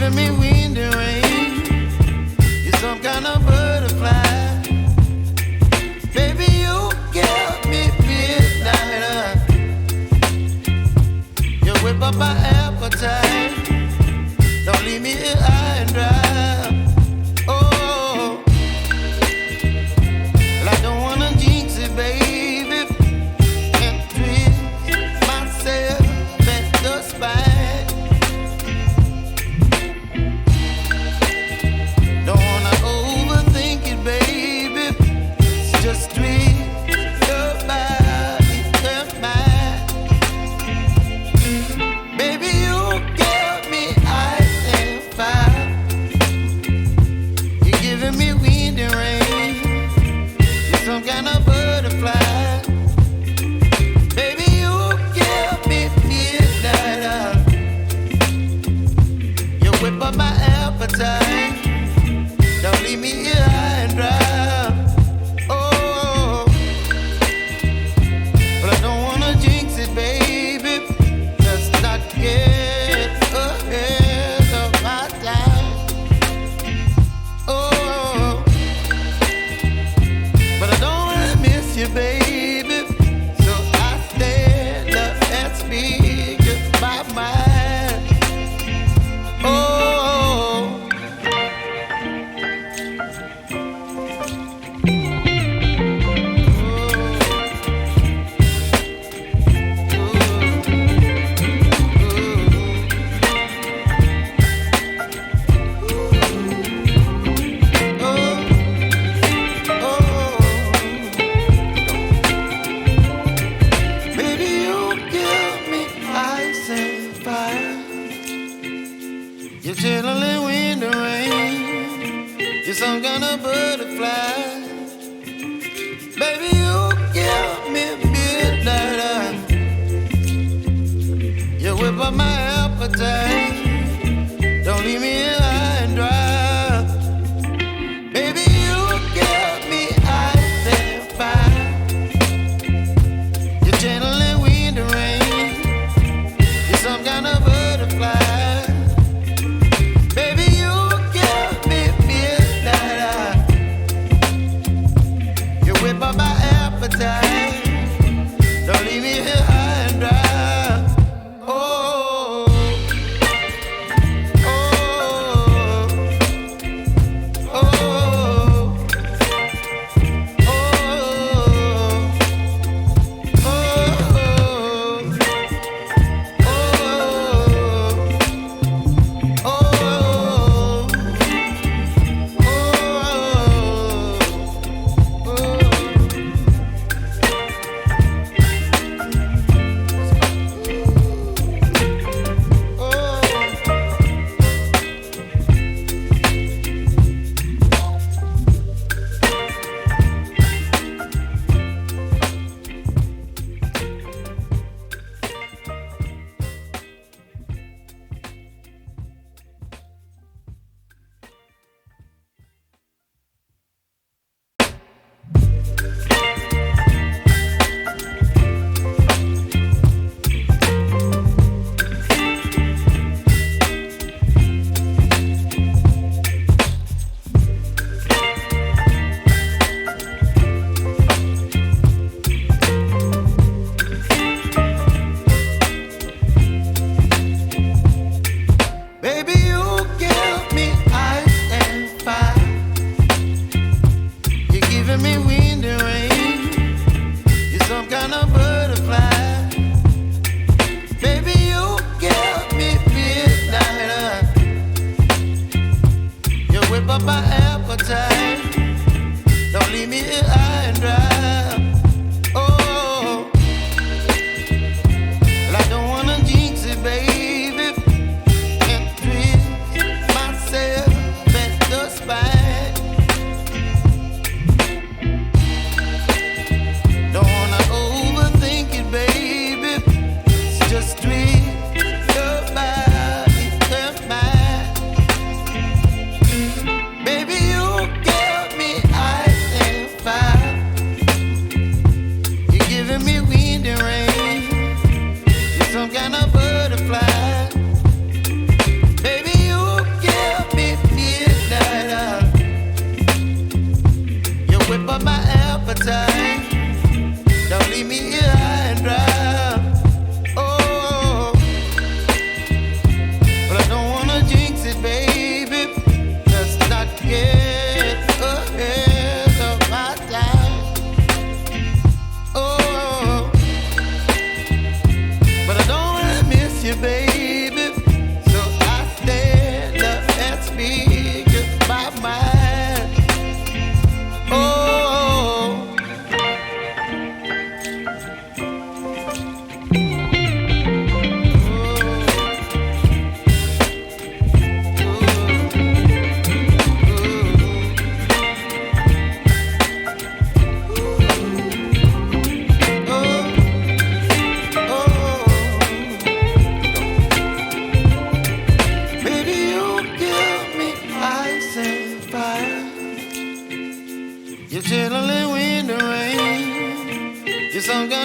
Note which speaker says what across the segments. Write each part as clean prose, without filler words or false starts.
Speaker 1: giving me wind and rain. You're some kind of butterfly. Baby, you give me midnight. You whip up my appetite. Don't leave me here high and dry. Oh, well, I don't wanna jinx it, baby, and twist myself at the spine. Don't wanna overthink it, baby. It's just twist your body and mine. Baby, you give me ice and fire. You're giving me wind and rain. You're some kind of butterfly. Baby, you give me midnight. You whip up my appetite. Don't leave me here high and dry. Oh, but I don't wanna jinx it, baby. Let's not get ahead of my time. Oh, but I don't wanna miss you, baby. So I stand up and speak my mind. Oh. Baby, you give me ice and fire. You're chilling wind and rain. You're some kind of butterfly. Baby, you give me midnight. You whip up my appetite. Don't leave me here high and dry. Baby, you give me ice and fire. You're channeling wind and rain. You're some kind of butterfly. Baby, you give me midnight. You whip up my appetite. Don't leave me here high and dry. Oh,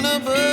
Speaker 1: gonna